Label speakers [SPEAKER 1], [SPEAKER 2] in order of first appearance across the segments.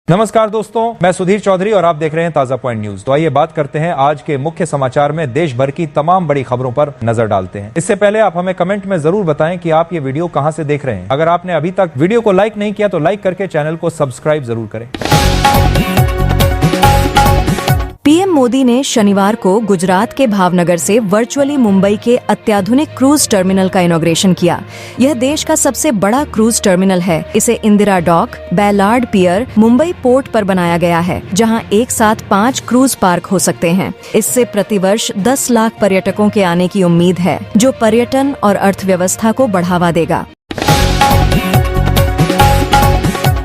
[SPEAKER 1] नमस्कार दोस्तों, मैं सुधीर चौधरी और आप देख रहे हैं ताजा पॉइंट न्यूज। तो आइए बात करते हैं आज के मुख्य समाचार में देश भर की तमाम बड़ी खबरों पर नजर डालते हैं। इससे पहले आप हमें कमेंट में जरूर बताएं कि आप ये वीडियो कहां से देख रहे हैं। अगर आपने अभी तक वीडियो को लाइक नहीं किया तो लाइक करके चैनल को सब्सक्राइब जरूर करें।
[SPEAKER 2] पीएम मोदी ने शनिवार को गुजरात के भावनगर से वर्चुअली मुंबई के अत्याधुनिक क्रूज टर्मिनल का इनॉग्रेशन किया। यह देश का सबसे बड़ा क्रूज टर्मिनल है। इसे इंदिरा डॉक, बैलार्ड पियर, मुंबई पोर्ट पर बनाया गया है, जहां एक साथ 5 क्रूज पार्क हो सकते हैं। इससे प्रतिवर्ष 10 लाख पर्यटकों के आने की उम्मीद है, जो पर्यटन और अर्थव्यवस्था को बढ़ावा देगा।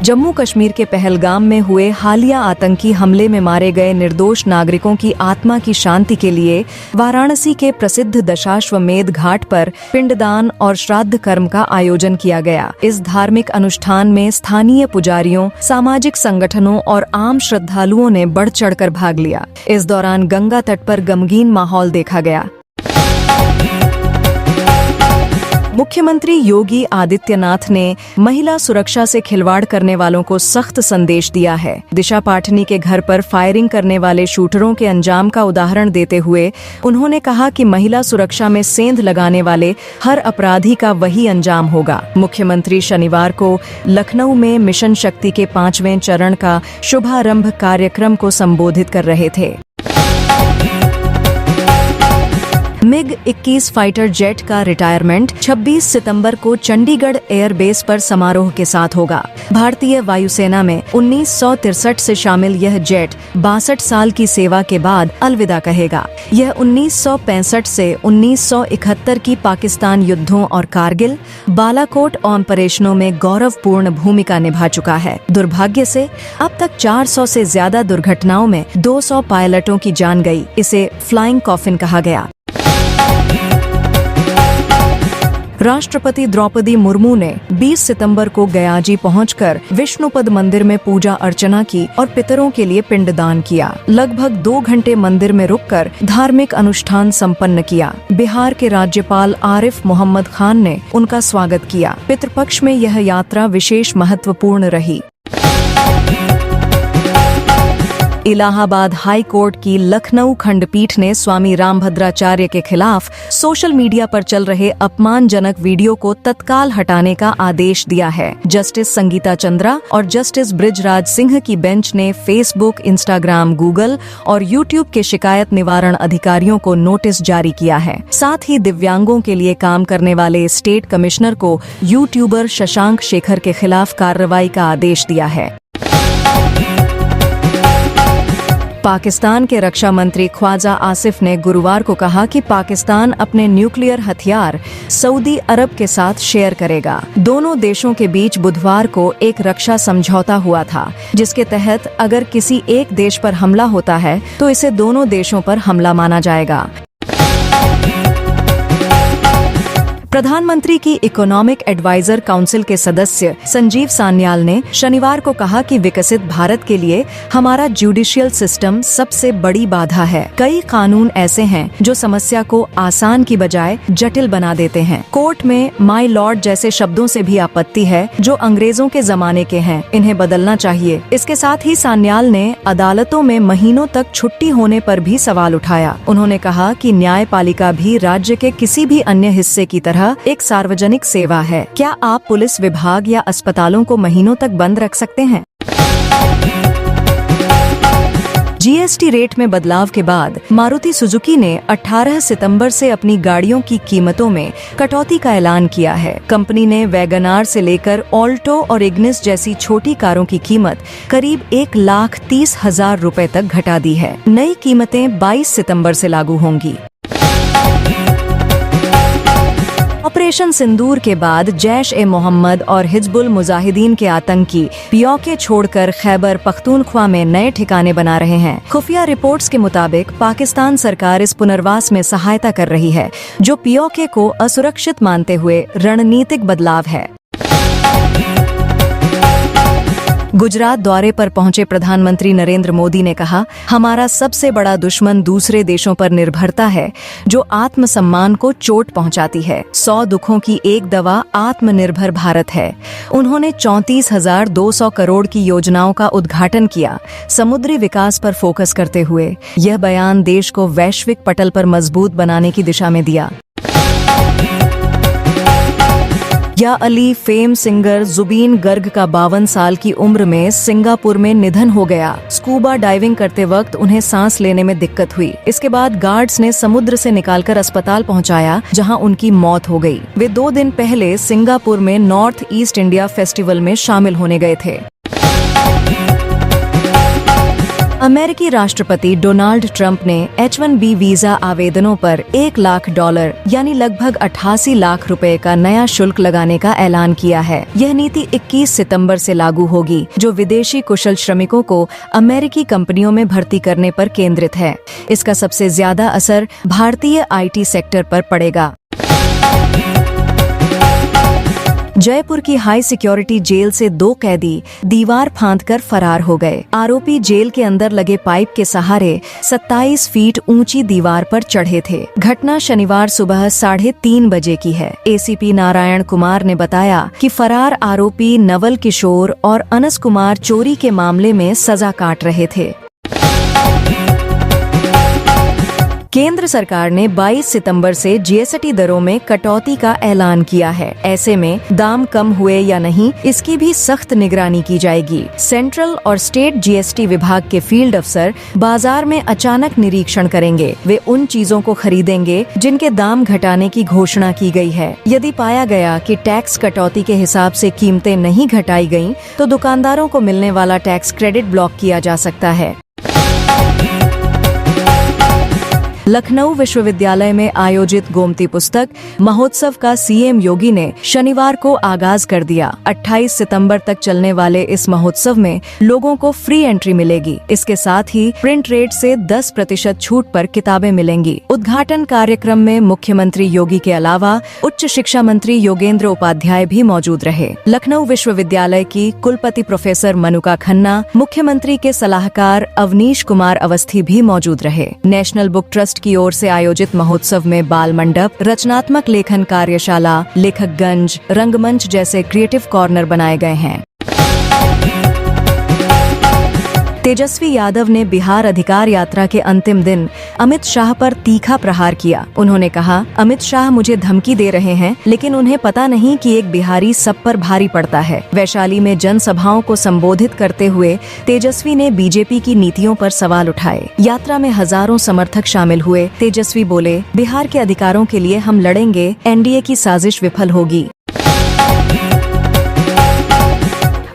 [SPEAKER 2] जम्मू कश्मीर के पहलगाम में हुए हालिया आतंकी हमले में मारे गए निर्दोष नागरिकों की आत्मा की शांति के लिए वाराणसी के प्रसिद्ध दशाश्वमेध घाट पर पिंडदान और श्राद्ध कर्म का आयोजन किया गया। इस धार्मिक अनुष्ठान में स्थानीय पुजारियों, सामाजिक संगठनों और आम श्रद्धालुओं ने बढ़ चढ़कर भाग लिया। इस दौरान गंगा तट पर गमगीन माहौल देखा गया। मुख्यमंत्री योगी आदित्यनाथ ने महिला सुरक्षा से खिलवाड़ करने वालों को सख्त संदेश दिया है। दिशा पाटनी के घर पर फायरिंग करने वाले शूटरों के अंजाम का उदाहरण देते हुए उन्होंने कहा कि महिला सुरक्षा में सेंध लगाने वाले हर अपराधी का वही अंजाम होगा। मुख्यमंत्री शनिवार को लखनऊ में मिशन शक्ति के 5वें चरण का शुभारंभ कार्यक्रम को संबोधित कर रहे थे। MiG-21 फाइटर जेट का रिटायरमेंट 26 सितंबर को चंडीगढ़ एयरबेस पर समारोह के साथ होगा। भारतीय वायुसेना में 1963 से शामिल यह जेट 62 साल की सेवा के बाद अलविदा कहेगा। यह 1965 से 1971 की पाकिस्तान युद्धों और कारगिल, बालाकोट ऑपरेशनों में गौरवपूर्ण भूमिका निभा चुका है। दुर्भाग्य से अब तक 400 से ज्यादा दुर्घटनाओं में 200 पायलटों की जान गई। इसे फ्लाइंग कॉफिन कहा गया। राष्ट्रपति द्रौपदी मुर्मू ने 20 सितंबर को गयाजी पहुंचकर विष्णुपद मंदिर में पूजा अर्चना की और पितरों के लिए पिंडदान किया। लगभग 2 घंटे मंदिर में रुककर धार्मिक अनुष्ठान संपन्न किया। बिहार के राज्यपाल आरिफ मोहम्मद खान ने उनका स्वागत किया। पितृपक्ष में यह यात्रा विशेष महत्वपूर्ण रही। इलाहाबाद हाई कोर्ट की लखनऊ खंडपीठ ने स्वामी रामभद्राचार्य के खिलाफ सोशल मीडिया पर चल रहे अपमानजनक वीडियो को तत्काल हटाने का आदेश दिया है। जस्टिस संगीता चंद्रा और जस्टिस बृजराज सिंह की बेंच ने फेसबुक, इंस्टाग्राम, गूगल और यूट्यूब के शिकायत निवारण अधिकारियों को नोटिस जारी किया है। साथ ही दिव्यांगों के लिए काम करने वाले स्टेट कमिश्नर को यूट्यूबर शशांक शेखर के खिलाफ कार्रवाई का आदेश दिया है। पाकिस्तान के रक्षा मंत्री ख्वाजा आसिफ ने गुरुवार को कहा कि पाकिस्तान अपने न्यूक्लियर हथियार सऊदी अरब के साथ शेयर करेगा। दोनों देशों के बीच बुधवार को एक रक्षा समझौता हुआ था, जिसके तहत अगर किसी एक देश पर हमला होता है तो इसे दोनों देशों पर हमला माना जाएगा। प्रधानमंत्री की इकोनॉमिक एडवाइजर काउंसिल के सदस्य संजीव सान्याल ने शनिवार को कहा कि विकसित भारत के लिए हमारा जुडिशियल सिस्टम सबसे बड़ी बाधा है। कई कानून ऐसे हैं जो समस्या को आसान की बजाय जटिल बना देते हैं। कोर्ट में माय लॉर्ड जैसे शब्दों से भी आपत्ति है, जो अंग्रेजों के जमाने के हैं। इन्हें बदलना चाहिए। इसके साथ ही सान्याल ने अदालतों में महीनों तक छुट्टी होने पर भी सवाल उठाया। उन्होंने कहा कि न्यायपालिका भी राज्य के किसी भी अन्य हिस्से की तरह एक सार्वजनिक सेवा है। क्या आप पुलिस विभाग या अस्पतालों को महीनों तक बंद रख सकते हैं? जीएसटी रेट में बदलाव के बाद मारुति सुजुकी ने 18 सितंबर से अपनी गाड़ियों की कीमतों में कटौती का ऐलान किया है। कंपनी ने वैगनार से लेकर ऑल्टो और इग्निस जैसी छोटी कारों की कीमत करीब 1,30,000 रुपए तक घटा दी है। नई कीमतें 22 सितंबर से लागू होंगी। ऑपरेशन सिंदूर के बाद जैश-ए-मोहम्मद और हिजबुल मुजाहिदीन के आतंकी पीओके छोड़कर खैबर पख्तूनख्वा में नए ठिकाने बना रहे हैं। खुफिया रिपोर्ट्स के मुताबिक पाकिस्तान सरकार इस पुनर्वास में सहायता कर रही है, जो पीओके को असुरक्षित मानते हुए रणनीतिक बदलाव है। गुजरात दौरे पर पहुंचे प्रधानमंत्री नरेंद्र मोदी ने कहा, हमारा सबसे बड़ा दुश्मन दूसरे देशों पर निर्भरता है जो आत्मसम्मान को चोट पहुंचाती है। 100 दुखों की एक दवा आत्मनिर्भर भारत है। उन्होंने 34,200 करोड़ की योजनाओं का उद्घाटन किया, समुद्री विकास पर फोकस करते हुए। यह बयान देश को वैश्विक पटल पर मजबूत बनाने की दिशा में दिया। या अली फेम सिंगर जुबीन गर्ग का 52 साल की उम्र में सिंगापुर में निधन हो गया। स्कूबा डाइविंग करते वक्त उन्हें सांस लेने में दिक्कत हुई। इसके बाद गार्ड्स ने समुद्र से निकालकर अस्पताल पहुंचाया, जहां उनकी मौत हो गई। वे 2 दिन पहले सिंगापुर में नॉर्थ ईस्ट इंडिया फेस्टिवल में शामिल होने गए थे। अमेरिकी राष्ट्रपति डोनाल्ड ट्रंप ने H-1B वीजा आवेदनों पर $1 लाख यानी लगभग 88 लाख रुपए का नया शुल्क लगाने का ऐलान किया है। यह नीति 21 सितंबर से लागू होगी, जो विदेशी कुशल श्रमिकों को अमेरिकी कंपनियों में भर्ती करने पर केंद्रित है। इसका सबसे ज्यादा असर भारतीय IT सेक्टर पर पड़ेगा। जयपुर की हाई सिक्योरिटी जेल से 2 कैदी दीवार फांदकर फरार हो गए। आरोपी जेल के अंदर लगे पाइप के सहारे 27 फीट ऊंची दीवार पर चढ़े थे। घटना शनिवार सुबह 3:30 बजे की है। ACP नारायण कुमार ने बताया कि फरार आरोपी नवल किशोर और अनस कुमार चोरी के मामले में सजा काट रहे थे। केंद्र सरकार ने 22 सितंबर से GST दरों में कटौती का ऐलान किया है। ऐसे में दाम कम हुए या नहीं, इसकी भी सख्त निगरानी की जाएगी। सेंट्रल और स्टेट GST विभाग के फील्ड अफसर बाजार में अचानक निरीक्षण करेंगे। वे उन चीजों को खरीदेंगे जिनके दाम घटाने की घोषणा की गई है। यदि पाया गया कि टैक्स कटौती के हिसाब से कीमतें नहीं घटाई गयीं, तो दुकानदारों को मिलने वाला टैक्स क्रेडिट ब्लॉक किया जा सकता है। लखनऊ विश्वविद्यालय में आयोजित गोमती पुस्तक महोत्सव का CM योगी ने शनिवार को आगाज कर दिया। 28 सितंबर तक चलने वाले इस महोत्सव में लोगों को फ्री एंट्री मिलेगी। इसके साथ ही प्रिंट रेट से 10% छूट पर किताबें मिलेंगी। उद्घाटन कार्यक्रम में मुख्यमंत्री योगी के अलावा उच्च शिक्षा मंत्री योगेंद्र उपाध्याय भी मौजूद रहे। लखनऊ विश्वविद्यालय की कुलपति प्रोफेसर मनुका खन्ना, मुख्यमंत्री के सलाहकार अवनीश कुमार अवस्थी भी मौजूद रहे। नेशनल बुक ट्रस्ट की ओर से आयोजित महोत्सव में बाल मंडप, रचनात्मक लेखन कार्यशाला, लेखकगंज, रंगमंच जैसे क्रिएटिव कॉर्नर बनाए गए हैं। तेजस्वी यादव ने बिहार अधिकार यात्रा के अंतिम दिन अमित शाह पर तीखा प्रहार किया। उन्होंने कहा, अमित शाह मुझे धमकी दे रहे हैं, लेकिन उन्हें पता नहीं कि एक बिहारी सब पर भारी पड़ता है। वैशाली में जनसभाओं को संबोधित करते हुए तेजस्वी ने बीजेपी की नीतियों पर सवाल उठाए। यात्रा में हजारों समर्थक शामिल हुए। तेजस्वी बोले, बिहार के अधिकारों के लिए हम लड़ेंगे, NDA की साजिश विफल होगी।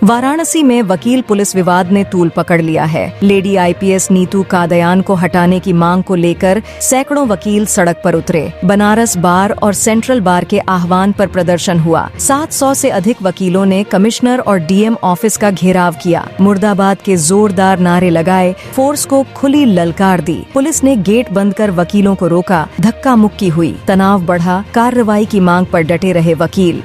[SPEAKER 2] वाराणसी में वकील पुलिस विवाद ने तूल पकड़ लिया है। लेडी IPS नीतू कादयान को हटाने की मांग को लेकर सैकड़ों वकील सड़क पर उतरे। बनारस बार और सेंट्रल बार के आह्वान पर प्रदर्शन हुआ। 700 से अधिक वकीलों ने कमिश्नर और DM ऑफिस का घेराव किया। मुर्दाबाद के जोरदार नारे लगाए, फोर्स को खुली ललकार दी। पुलिस ने गेट बंद कर वकीलों को रोका। धक्का मुक्की हुई, तनाव बढ़ा। कार्रवाई की मांग पर डटे रहे वकील।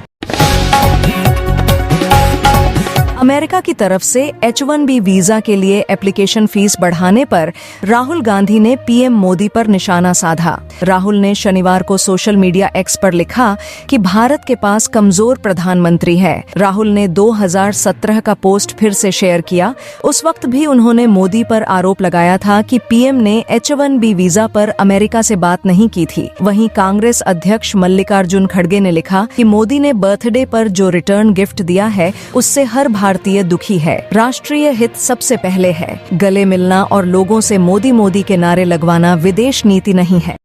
[SPEAKER 2] अमेरिका की तरफ से H-1B वीजा के लिए एप्लीकेशन फीस बढ़ाने पर राहुल गांधी ने PM मोदी पर निशाना साधा। राहुल ने शनिवार को सोशल मीडिया X पर लिखा कि भारत के पास कमजोर प्रधानमंत्री है। राहुल ने 2017 का पोस्ट फिर से शेयर किया। उस वक्त भी उन्होंने मोदी पर आरोप लगाया था कि PM ने H-1B वीजा पर अमेरिका से बात नहीं की थी। वहीं कांग्रेस अध्यक्ष मल्लिकार्जुन खड़गे ने लिखा कि मोदी ने बर्थडे पर जो रिटर्न गिफ्ट दिया है, उससे हर भारतीय दुखी है। राष्ट्रीय हित सबसे पहले है। गले मिलना और लोगों से मोदी मोदी के नारे लगवाना विदेश नीति नहीं है।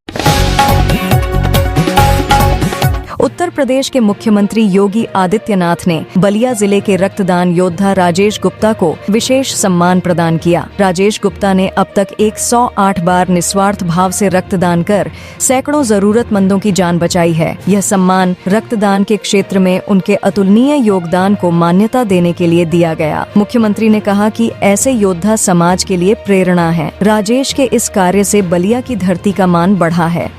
[SPEAKER 2] उत्तर प्रदेश के मुख्यमंत्री योगी आदित्यनाथ ने बलिया जिले के रक्तदान योद्धा राजेश गुप्ता को विशेष सम्मान प्रदान किया। राजेश गुप्ता ने अब तक 108 बार निस्वार्थ भाव से रक्तदान कर सैकड़ों जरूरतमंदों की जान बचाई है। यह सम्मान रक्तदान के क्षेत्र में उनके अतुलनीय योगदान को मान्यता देने के लिए दिया गया। मुख्यमंत्री ने कहा कि ऐसे योद्धा समाज के लिए प्रेरणा है। राजेश के इस कार्य से बलिया की धरती का मान बढ़ा है।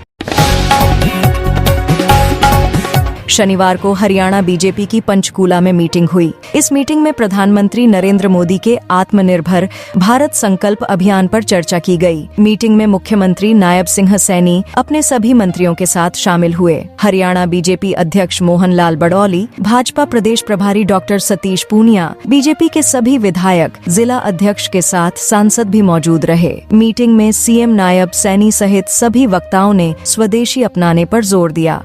[SPEAKER 2] शनिवार को हरियाणा बीजेपी की पंचकूला में मीटिंग हुई। इस मीटिंग में प्रधानमंत्री नरेंद्र मोदी के आत्मनिर्भर भारत संकल्प अभियान पर चर्चा की गई। मीटिंग में मुख्यमंत्री नायब सिंह सैनी अपने सभी मंत्रियों के साथ शामिल हुए। हरियाणा बीजेपी अध्यक्ष मोहन लाल बड़ौली, भाजपा प्रदेश प्रभारी डॉक्टर सतीश पूनिया, बीजेपी के सभी विधायक, जिला अध्यक्ष के साथ सांसद भी मौजूद रहे। मीटिंग में सीएम नायब सैनी सहित सभी वक्ताओं ने स्वदेशी अपनाने पर जोर दिया।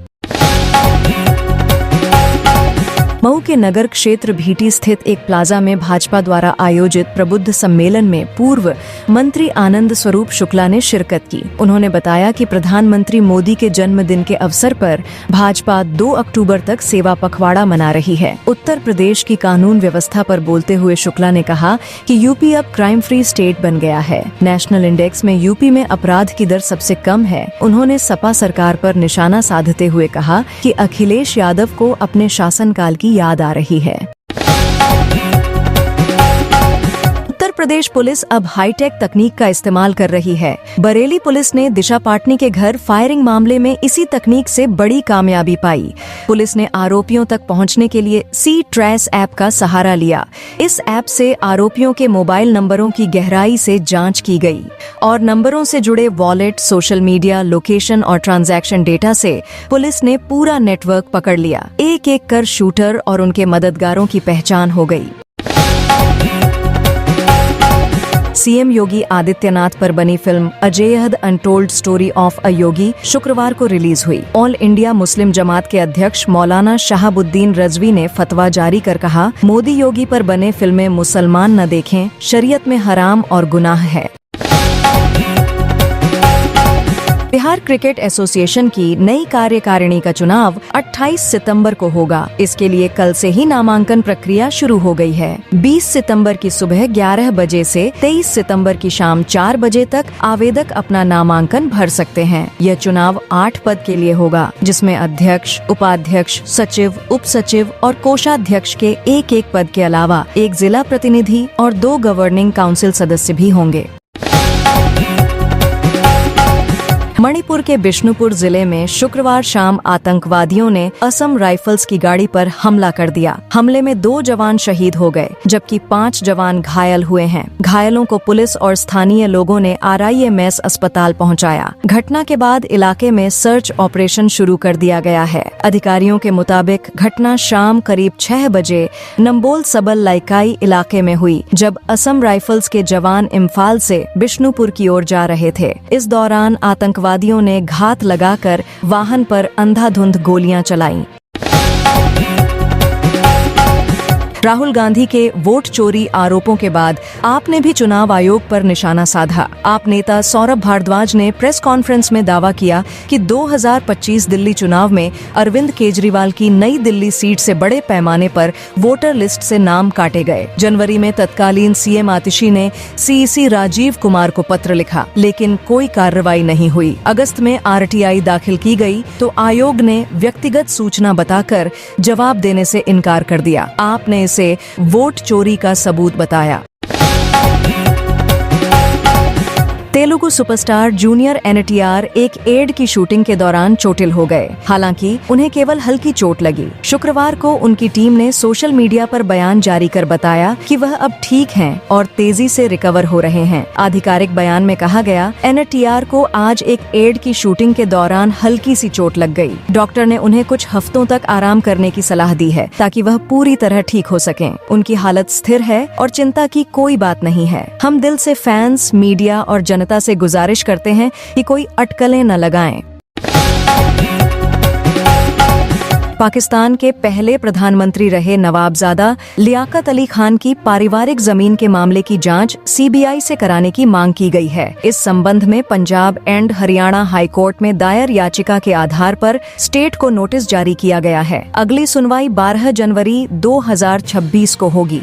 [SPEAKER 2] मऊ के नगर क्षेत्र भीटी स्थित एक प्लाजा में भाजपा द्वारा आयोजित प्रबुद्ध सम्मेलन में पूर्व मंत्री आनंद स्वरूप शुक्ला ने शिरकत की। उन्होंने बताया कि प्रधानमंत्री मोदी के जन्मदिन के अवसर पर भाजपा 2 अक्टूबर तक सेवा पखवाड़ा मना रही है। उत्तर प्रदेश की कानून व्यवस्था पर बोलते हुए शुक्ला ने कहा कि यूपी अब क्राइम फ्री स्टेट बन गया है। नेशनल इंडेक्स में यूपी में अपराध की दर सबसे कम है। उन्होंने सपा सरकार पर निशाना साधते हुए कहा कि अखिलेश यादव को अपने शासनकाल की याद आ रही है। उत्तर प्रदेश पुलिस अब हाईटेक तकनीक का इस्तेमाल कर रही है। बरेली पुलिस ने दिशा पाटनी के घर फायरिंग मामले में इसी तकनीक से बड़ी कामयाबी पाई। पुलिस ने आरोपियों तक पहुंचने के लिए सी ट्रेस ऐप का सहारा लिया। इस ऐप से आरोपियों के मोबाइल नंबरों की गहराई से जांच की गई और नंबरों से जुड़े वॉलेट, सोशल मीडिया, लोकेशन और ट्रांजैक्शन डेटा से पुलिस ने पूरा नेटवर्क पकड़ लिया। एक एक कर शूटर और उनके मददगारों की पहचान हो गई। सीएम योगी आदित्यनाथ पर बनी फिल्म अजेयहद untold story of a yogi शुक्रवार को रिलीज हुई। ऑल इंडिया मुस्लिम जमात के अध्यक्ष मौलाना शहाबुद्दीन रजवी ने फतवा जारी कर कहा, मोदी योगी पर बने फिल्में मुसलमान न देखें, शरीयत में हराम और गुनाह है। बिहार क्रिकेट एसोसिएशन की नई कार्यकारिणी का चुनाव 28 सितंबर को होगा। इसके लिए कल से ही नामांकन प्रक्रिया शुरू हो गई है। 20 सितंबर की सुबह 11 बजे से 23 सितंबर की शाम 4 बजे तक आवेदक अपना नामांकन भर सकते हैं। यह चुनाव 8 पद के लिए होगा, जिसमें अध्यक्ष, उपाध्यक्ष, सचिव, उप सचिव और कोषाध्यक्ष के एक पद के अलावा एक जिला प्रतिनिधि और 2 गवर्निंग काउंसिल सदस्य भी होंगे। मणिपुर के बिष्णुपुर जिले में शुक्रवार शाम आतंकवादियों ने असम राइफल्स की गाड़ी पर हमला कर दिया। हमले में 2 जवान शहीद हो गए, जबकि 5 जवान घायल हुए हैं। घायलों को पुलिस और स्थानीय लोगों ने RIMS अस्पताल पहुंचाया। घटना के बाद इलाके में सर्च ऑपरेशन शुरू कर दिया गया है। अधिकारियों के मुताबिक घटना शाम करीब 6 बजे नंबोल सबल लाइकाई इलाके में हुई, जब असम राइफल्स के जवान इम्फाल से बिष्णुपुर की ओर जा रहे थे। इस दौरान आतंकवादियों ने घात लगाकर वाहन पर अंधाधुंध गोलियां चलाईं। राहुल गांधी के वोट चोरी आरोपों के बाद आप ने भी चुनाव आयोग पर निशाना साधा। आप नेता सौरभ भारद्वाज ने प्रेस कॉन्फ्रेंस में दावा किया कि 2025 दिल्ली चुनाव में अरविंद केजरीवाल की नई दिल्ली सीट से बड़े पैमाने पर वोटर लिस्ट से नाम काटे गए। जनवरी में तत्कालीन सीएम आतिशी ने CEC राजीव कुमार को पत्र लिखा, लेकिन कोई कार्रवाई नहीं हुई। अगस्त में RTI दाखिल की गई तो आयोग ने व्यक्तिगत सूचना बताकर जवाब देने से इनकार कर दिया। आपने इसे वोट चोरी का सबूत बताया। तेलुगु सुपरस्टार जूनियर NTR एक एड की शूटिंग के दौरान चोटिल हो गए। हालांकि उन्हें केवल हल्की चोट लगी। शुक्रवार को उनकी टीम ने सोशल मीडिया पर बयान जारी कर बताया कि वह अब ठीक हैं और तेजी से रिकवर हो रहे हैं। आधिकारिक बयान में कहा गया, NTR को आज एक एड की शूटिंग के दौरान हल्की सी चोट लग गई। डॉक्टर ने उन्हें कुछ हफ्तों तक आराम करने की सलाह दी है ताकि वह पूरी तरह ठीक हो सकें। उनकी हालत स्थिर है और चिंता की कोई बात नहीं है। हम दिल से फैंस, मीडिया और जनता से गुजारिश करते हैं कि कोई अटकलें न लगाएं। पाकिस्तान के पहले प्रधानमंत्री रहे नवाबजादा लियाकत अली खान की पारिवारिक जमीन के मामले की जांच CBI से कराने की मांग की गई है। इस संबंध में Punjab and Haryana high court में दायर याचिका के आधार पर स्टेट को नोटिस जारी किया गया है। अगली सुनवाई 12 जनवरी 2026 को होगी।